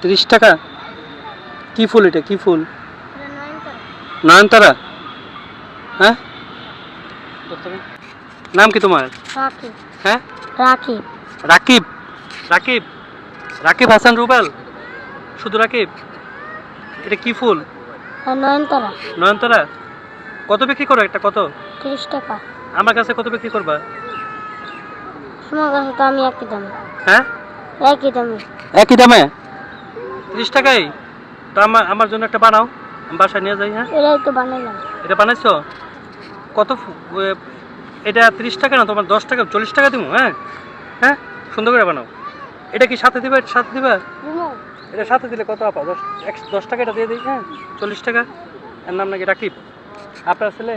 30 টাকা। কি ফুল এটা, কি ফুল? নয়নতারা। হ্যাঁ, নাম কি তোমার? রাকিব। হ্যাঁ, রাকিব। রাকিব। রাকিব, রাকিব হাসান রুবেল, শুধু রাকিব। এটা কি ফুল? নয়নতারা। নয়নতারা। কত বিক্রি করো একটা, কত? 30 টাকা। আমার কাছে কত বিক্রি করবা? তোমার কাছে তো আমি একই দামে। হ্যাঁ, একই দামে। একই দামে 30 টাকাই। তো আমার জন্য একটা বানাও, আমি বাসায় নিয়ে যাই। হ্যাঁ, এটাই তো বানাইলাম। এটা বানাইছো? কত এটা 30 টাকা না, তোমার 10 টাকা 40 টাকা দিব। হ্যাঁ হ্যাঁ, সুন্দর করে বানাও। এটা কি সাথে দিবা? সাথে দিবা? এটা সাথে দিলে কত আপা? 10 টাকা এটা দিয়ে দিই। হ্যাঁ, 40 টাকা। এর নাম নাকি রাকিব। আপনার ছেলে?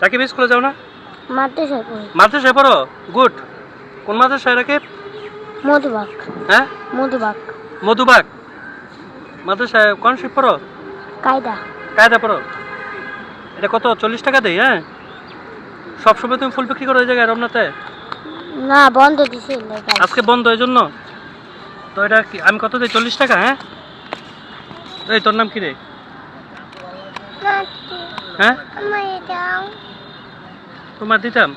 রাকিব স্কুলে যাও না? মাদ্রাসায় পড়ি। মাদ্রাসায় পড়ো? গুড। কোন মাদ্রাসায় রাকিব? মধুবাগ। হ্যাঁ, মধুবাগ। মধুবাগ মাদ্রাসায়। কোন শিব পড়ো? কায়দা। কায়দা পড়ো। এটা কত? 40 টাকা দেই। হ্যাঁ, সবসময় তুমি ফুল বিক্রি করো ওই জায়গায় রমনাতে? না, বন্ধ দিছে। আজকে বন্ধ, এই জন্য তো। এটা কি আমি কত দিই? 40 টাকা। হ্যাঁ, এই তোর নাম কি রে? হ্যাঁ, তোমার দিতাম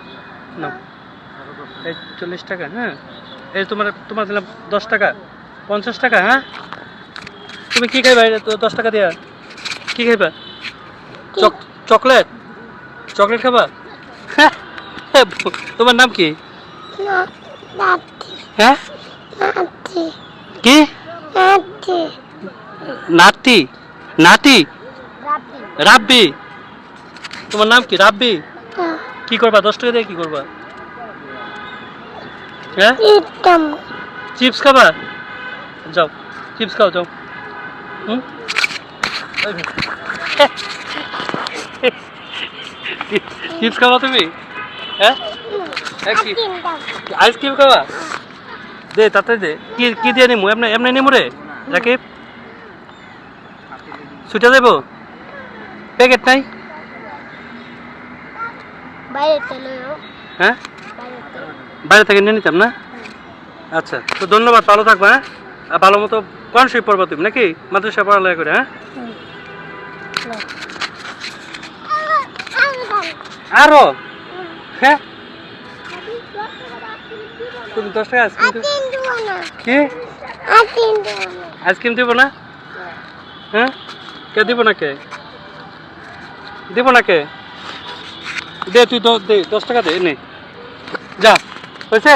না। এই 40 টাকা। হ্যাঁ, এই তোমার দিলাম 10 টাকা, 50 টাকা। হ্যাঁ, তুমি কি খাইবা? তো 10 টাকা দিয়া কি খাইবা? চকলেট। চকলেট খাবা? হ্যাঁ, তোমার নাম কি? হ্যাঁ, কি? নাতি। নাতি। রাব্বি। তোমার নাম কি? রাব্বি। কি করবা 10 টাকা দিয়ে? কি করবা? হ্যাঁ, চিপস খাবা? যাও, চিপস খাও, যাও। চিপস খাবা তুমি? হ্যাঁ, আইসক্রিম খাবা? দে তাড়াতাড়ি দে। কি দিয়ে নিমু? এমনি এমনি নিমু রে রাকিব? ছুটে যাবো? প্যাকেট নাই? হ্যাঁ, বাইরে থেকে নিয়ে নিতাম না। আচ্ছা, তো ধন্যবাদ, ভালো থাকবা। হ্যাঁ, আর ভালো মতো কোন শরীফ পড়বা তুমি নাকি? মাদ্রাসা পড়ালেখা করে? হ্যাঁ, আরো? হ্যাঁ, তুমি 10 টাকা আইসক্রিম কি? আইসক্রিম দিব না? হ্যাঁ, কে দিব না? কে দিব না? কে দে? তুই দে 10 টাকা দে। নে, যা। হয়েছে?